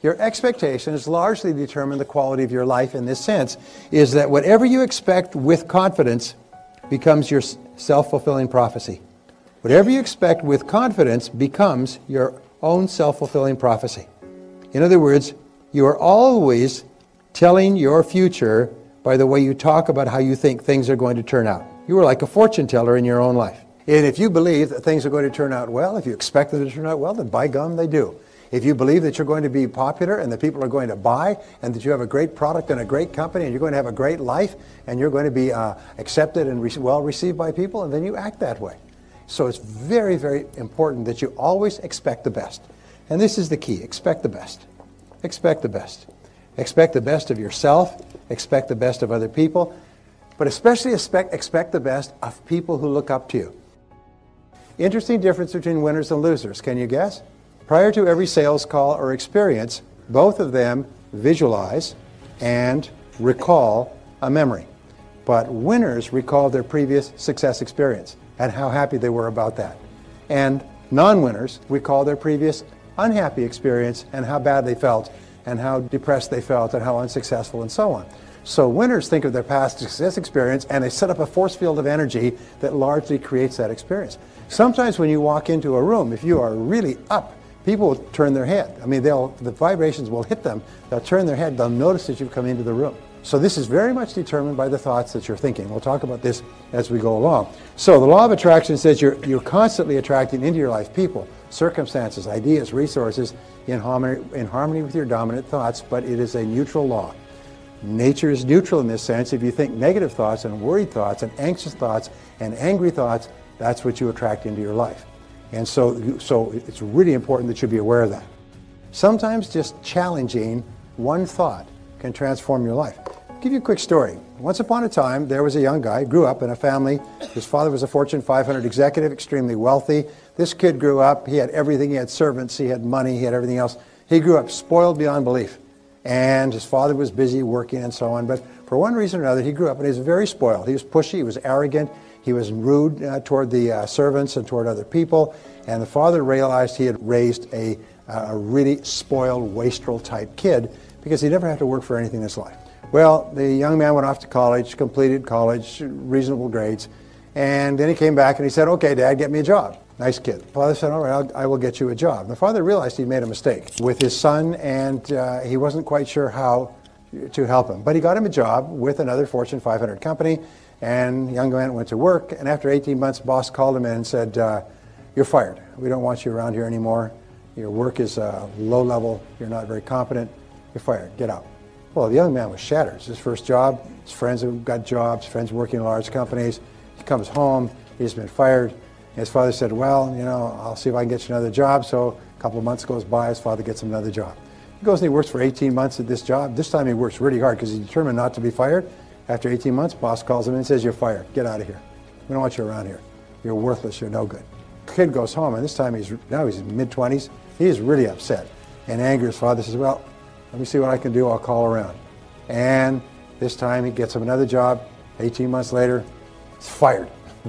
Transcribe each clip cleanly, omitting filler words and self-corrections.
Your expectations largely determine the quality of your life in this sense, is that whatever you expect with confidence becomes your self-fulfilling prophecy. Whatever you expect with confidence becomes your own self-fulfilling prophecy. In other words, you are always telling your future by the way you talk about how you think things are going to turn out. You are like a fortune teller in your own life. And if you believe that things are going to turn out well, if you expect them to turn out well, then by gum, they do. If you believe that you're going to be popular and that people are going to buy and that you have a great product and a great company and you're going to have a great life and you're going to be accepted and well received by people, and then you act that way. So it's very, very important that you always expect the best. And this is the key. Expect the best. Expect the best. Expect the best of yourself. Expect the best of other people. But especially expect the best of people who look up to you. Interesting difference between winners and losers. Can you guess? Prior to every sales call or experience, both of them visualize and recall a memory. But winners recall their previous success experience and how happy they were about that. And non-winners recall their previous unhappy experience and how bad they felt and how depressed they felt and how unsuccessful and so on. So winners think of their past success experience and they set up a force field of energy that largely creates that experience. Sometimes when you walk into a room, if you are really up, people will turn their head. I mean, the vibrations will hit them. They'll turn their head. They'll notice that you've come into the room. So this is very much determined by the thoughts that you're thinking. We'll talk about this as we go along. So the law of attraction says you're constantly attracting into your life people, circumstances, ideas, resources in harmony with your dominant thoughts, but it is a neutral law. Nature is neutral in this sense. If you think negative thoughts and worried thoughts and anxious thoughts and angry thoughts, that's what you attract into your life. And so it's really important that you be aware of that. Sometimes just challenging one thought can transform your life. I'll give you a quick story. Once upon a time, there was a young guy, grew up in a family. His father was a Fortune 500 executive, extremely wealthy. This kid grew up, he had everything, he had servants, he had money, he had everything else. He grew up spoiled beyond belief. And his father was busy working and so on. But for one reason or another, he grew up and he was very spoiled. He was pushy, he was arrogant, he was rude toward the servants and toward other people. And the father realized he had raised a really spoiled, wastrel type kid because he never had to work for anything in his life. Well, the young man went off to college, completed college, reasonable grades, and then he came back and he said, "Okay, Dad, get me a job." Nice kid. The father said, "All right, I will get you a job." And the father realized he'd made a mistake with his son, and he wasn't quite sure how to help him. But he got him a job with another Fortune 500 company, and the young man went to work, and after 18 months, the boss called him in and said, "You're fired. We don't want you around here anymore. Your work is low level. You're not very competent. You're fired. Get out." Well, the young man was shattered. It's his first job. His friends have got jobs, friends working in large companies. He comes home. He's been fired. And his father said, "Well, you know, I'll see if I can get you another job." So a couple of months goes by. His father gets him another job. He goes and he works for 18 months at this job. This time he works really hard because he's determined not to be fired. After 18 months, boss calls him in and says, "You're fired. Get out of here. We don't want you around here. You're worthless. You're no good." The kid goes home, and this time he's in mid-20s. He's really upset and angry. His father says, "Well, let me see what I can do. I'll call around." And this time he gets him another job. 18 months later, he's fired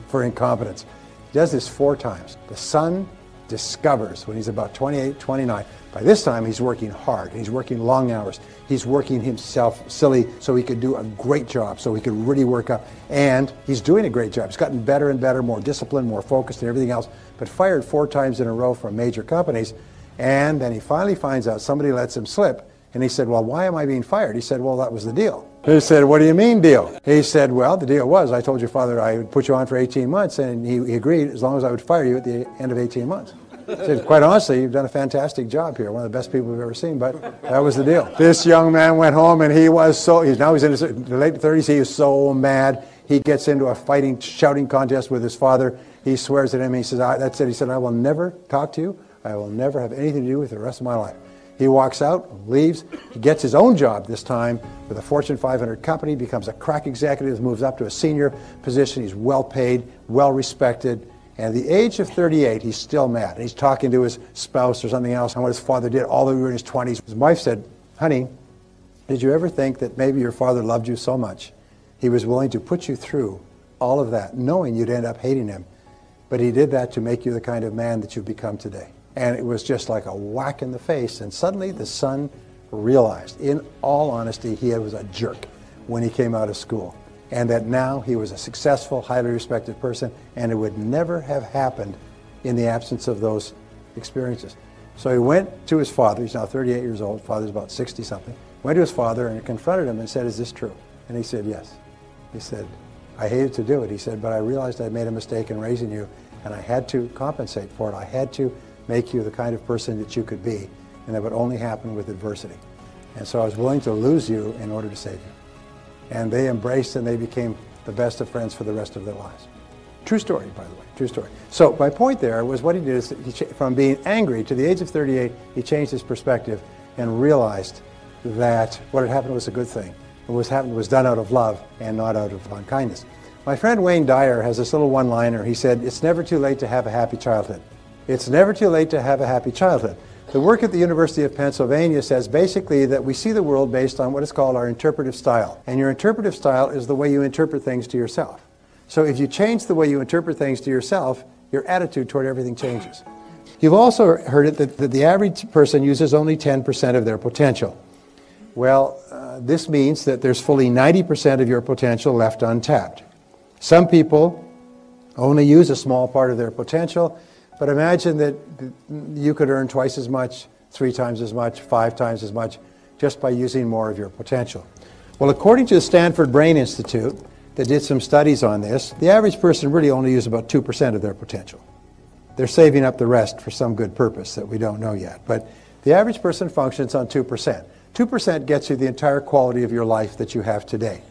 for incompetence. He does this 4 times. The son discovers when he's about 28, 29, by this time he's working hard. He's working long hours. He's working himself silly so he could do a great job, so he could really work up. And he's doing a great job. He's gotten better and better, more disciplined, more focused and everything else, but fired 4 times in a row from major companies. And then he finally finds out somebody lets him slip. And he said, "Well, why am I being fired?" He said, "Well, that was the deal." He said, "What do you mean deal?" He said, "Well, the deal was I told your father I would put you on for 18 months, and he agreed as long as I would fire you at the end of 18 months. He said, "Quite honestly, you've done a fantastic job here, one of the best people we've ever seen, but that was the deal." This young man went home, and he's in his late 30s. He is so mad. He gets into a shouting contest with his father. He swears at him. He says, "That's it." He said, "I will never talk to you. I will never have anything to do with the rest of my life." He walks out, leaves. He gets his own job this time with a Fortune 500 company, becomes a crack executive, moves up to a senior position. He's well paid, well respected. And at the age of 38, he's still mad. And he's talking to his spouse or something else on what his father did all the way in his 20s. His wife said, "Honey, did you ever think that maybe your father loved you so much he was willing to put you through all of that, knowing you'd end up hating him? But he did that to make you the kind of man that you've become today." And it was just like a whack in the face. And suddenly the son realized, in all honesty, he was a jerk when he came out of school, and that now he was a successful, highly respected person, and it would never have happened in the absence of those experiences. So he went to his father. He's now 38 years old. Father's about 60-something. Went to his father and confronted him and said, "Is this true?" And he said, "Yes." He said, "I hated to do it." He said, "But I realized I made a mistake in raising you, and I had to compensate for it. I had to make you the kind of person that you could be, and that would only happen with adversity. And so I was willing to lose you in order to save you." And they embraced, and they became the best of friends for the rest of their lives. True story, by the way, true story. So my point there was what he did is from being angry to the age of 38, he changed his perspective and realized that what had happened was a good thing. What was happened was done out of love and not out of unkindness. My friend Wayne Dyer has this little one-liner. He said, "It's never too late to have a happy childhood." It's never too late to have a happy childhood. The work at the University of Pennsylvania says basically that we see the world based on what is called our interpretive style. And your interpretive style is the way you interpret things to yourself. So if you change the way you interpret things to yourself, your attitude toward everything changes. You've also heard it that the average person uses only 10% of their potential. Well, this means that there's fully 90% of your potential left untapped. Some people only use a small part of their potential, but imagine that you could earn twice as much, 3 times as much, 5 times as much, just by using more of your potential. Well, according to the Stanford Brain Institute, that did some studies on this, the average person really only uses about 2% of their potential. They're saving up the rest for some good purpose that we don't know yet. But the average person functions on 2%. 2% gets you the entire quality of your life that you have today.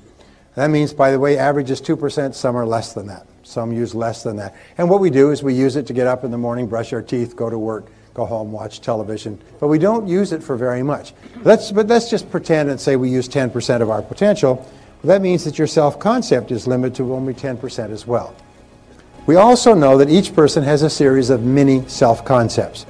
That means, by the way, average is 2%, some are less than that. Some use less than that. And what we do is we use it to get up in the morning, brush our teeth, go to work, go home, watch television. But we don't use it for very much. But let's just pretend and say we use 10% of our potential. Well, that means that your self-concept is limited to only 10% as well. We also know that each person has a series of mini self-concepts.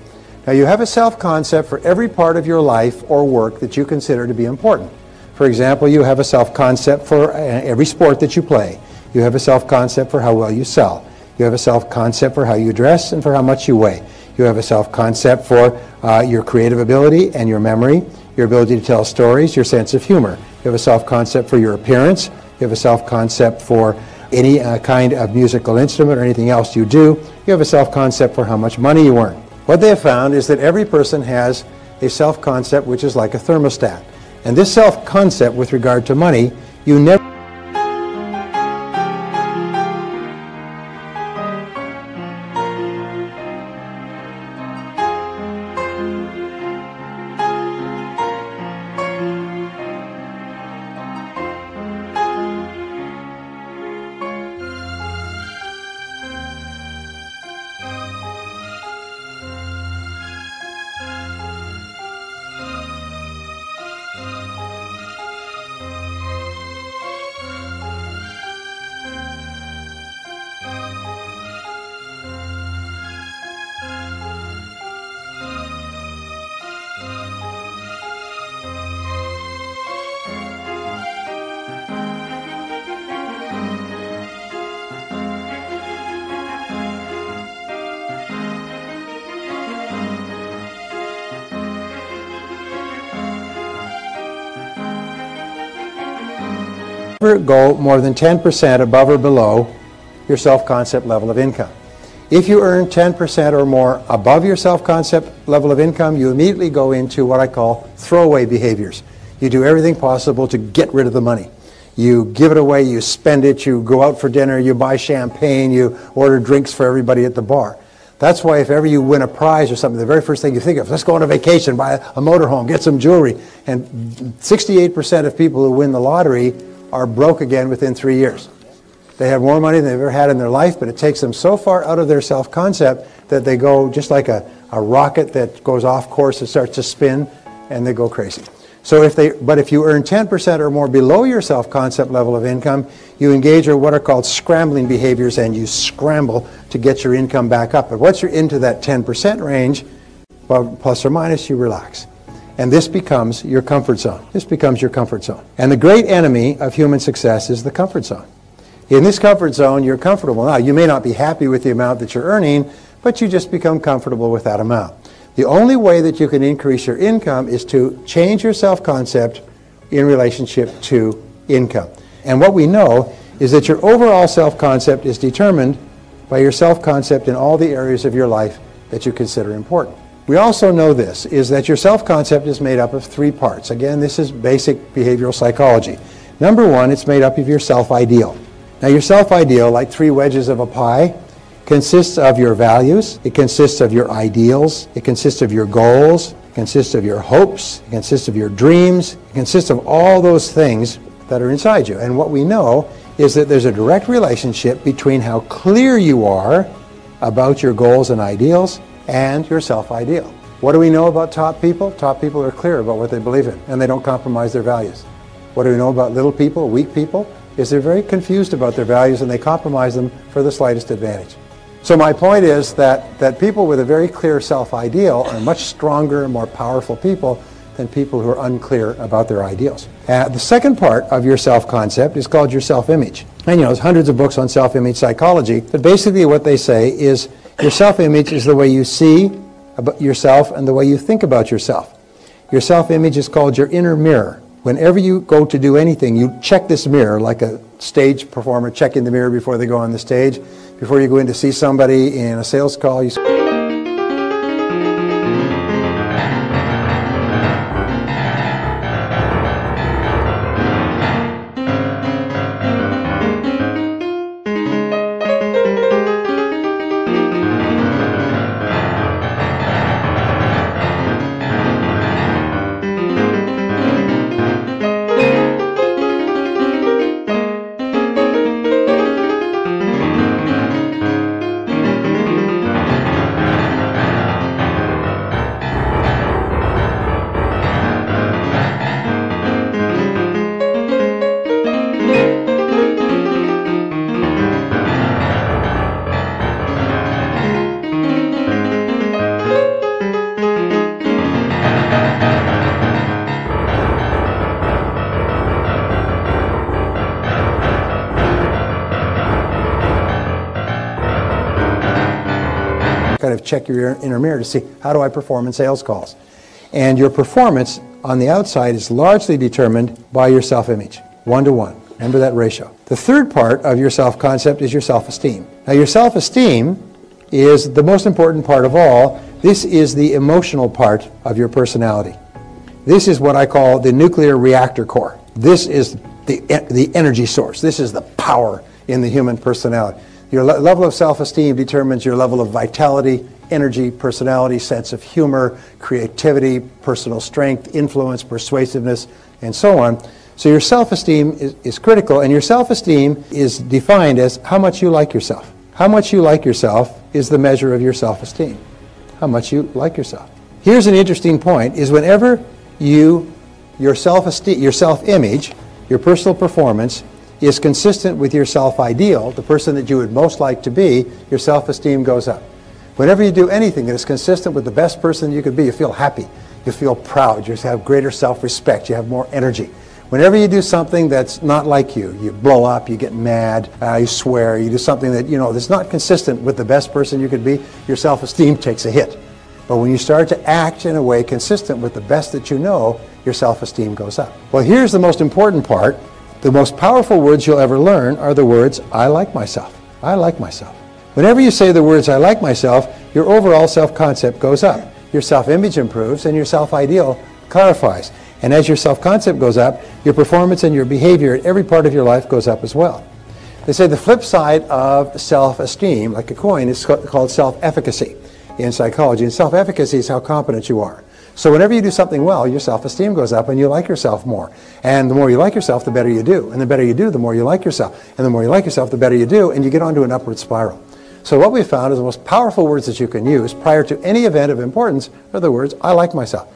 Now, you have a self-concept for every part of your life or work that you consider to be important. For example, you have a self-concept for every sport that you play. You have a self-concept for how well you sell. You have a self-concept for how you dress and for how much you weigh. You have a self-concept for your creative ability and your memory, your ability to tell stories, your sense of humor. You have a self-concept for your appearance. You have a self-concept for any kind of musical instrument or anything else you do. You have a self-concept for how much money you earn. What they have found is that every person has a self-concept which is like a thermostat. And this self-concept with regard to money, you never go more than 10% above or below your self-concept level of income. If you earn 10% or more above your self-concept level of income, you immediately go into what I call throwaway behaviors. You do everything possible to get rid of the money. You give it away, you spend it, you go out for dinner, you buy champagne, you order drinks for everybody at the bar. That's why if ever you win a prize or something, the very first thing you think of, let's go on a vacation, buy a motorhome, get some jewelry. And 68% of people who win the lottery are broke again within 3 years. They have more money than they've ever had in their life, but it takes them so far out of their self-concept that they go just like a rocket that goes off course and starts to spin, and they go crazy. So if you earn 10% or more below your self-concept level of income, you engage in what are called scrambling behaviors, and you scramble to get your income back up. But once you're into that 10% range, well, plus or minus, you relax. And this becomes your comfort zone. This becomes your comfort zone. And the great enemy of human success is the comfort zone. In this comfort zone, you're comfortable. Now, you may not be happy with the amount that you're earning, but you just become comfortable with that amount. The only way that you can increase your income is to change your self-concept in relationship to income. And what we know is that your overall self-concept is determined by your self-concept in all the areas of your life that you consider important. We also know this, is that your self-concept is made up of three parts. Again, this is basic behavioral psychology. Number one, it's made up of your self-ideal. Now, your self-ideal, like three wedges of a pie, consists of your values, it consists of your ideals, it consists of your goals, it consists of your hopes, it consists of your dreams, it consists of all those things that are inside you. And what we know is that there's a direct relationship between how clear you are about your goals and ideals and your self-ideal. What do we know about top people? Top people are clear about what they believe in, and they don't compromise their values. What do we know about little people, weak people? Is they're very confused about their values and they compromise them for the slightest advantage. So my point is that people with a very clear self-ideal are much stronger and more powerful people than people who are unclear about their ideals. The second part of your self-concept is called your self-image. And there's hundreds of books on self-image psychology, but basically what they say is your self-image is the way you see about yourself and the way you think about yourself. Your self-image is called your inner mirror. Whenever you go to do anything, you check this mirror like a stage performer checking the mirror before they go on the stage. Before you go in to see somebody in a sales call, you kind of check your inner mirror to see, how do I perform in sales calls? And your performance on the outside is largely determined by your self-image, 1-to-1. Remember that ratio. The third part of your self-concept is your self-esteem. Now, your self-esteem is the most important part of all. This is the emotional part of your personality. This is what I call the nuclear reactor core. This is the energy source. This is the power in the human personality. Your level of self-esteem determines your level of vitality, energy, personality, sense of humor, creativity, personal strength, influence, persuasiveness, and so on. So your self-esteem is critical, and your self-esteem is defined as how much you like yourself. How much you like yourself is the measure of your self-esteem. How much you like yourself. Here's an interesting point, is whenever your self-esteem, your self-image, your personal performance is consistent with your self-ideal, the person that you would most like to be, your self-esteem goes up. Whenever you do anything that is consistent with the best person you could be, you feel happy, you feel proud, you have greater self-respect, you have more energy. Whenever you do something that's not like you blow up, you get mad, you swear, you do something that, that's not consistent with the best person you could be, your self-esteem takes a hit. But when you start to act in a way consistent with the best that you know, your self-esteem goes up. Well, here's the most important part. The most powerful words you'll ever learn are the words, I like myself. I like myself. Whenever you say the words, I like myself, your overall self-concept goes up. Your self-image improves and your self-ideal clarifies. And as your self-concept goes up, your performance and your behavior at every part of your life goes up as well. They say the flip side of self-esteem, like a coin, is called self-efficacy in psychology. And self-efficacy is how competent you are. So whenever you do something well, your self-esteem goes up and you like yourself more. And the more you like yourself, the better you do. And the better you do, the more you like yourself. And the more you like yourself, the better you do. And you get onto an upward spiral. So what we found is the most powerful words that you can use prior to any event of importance are the words, I like myself.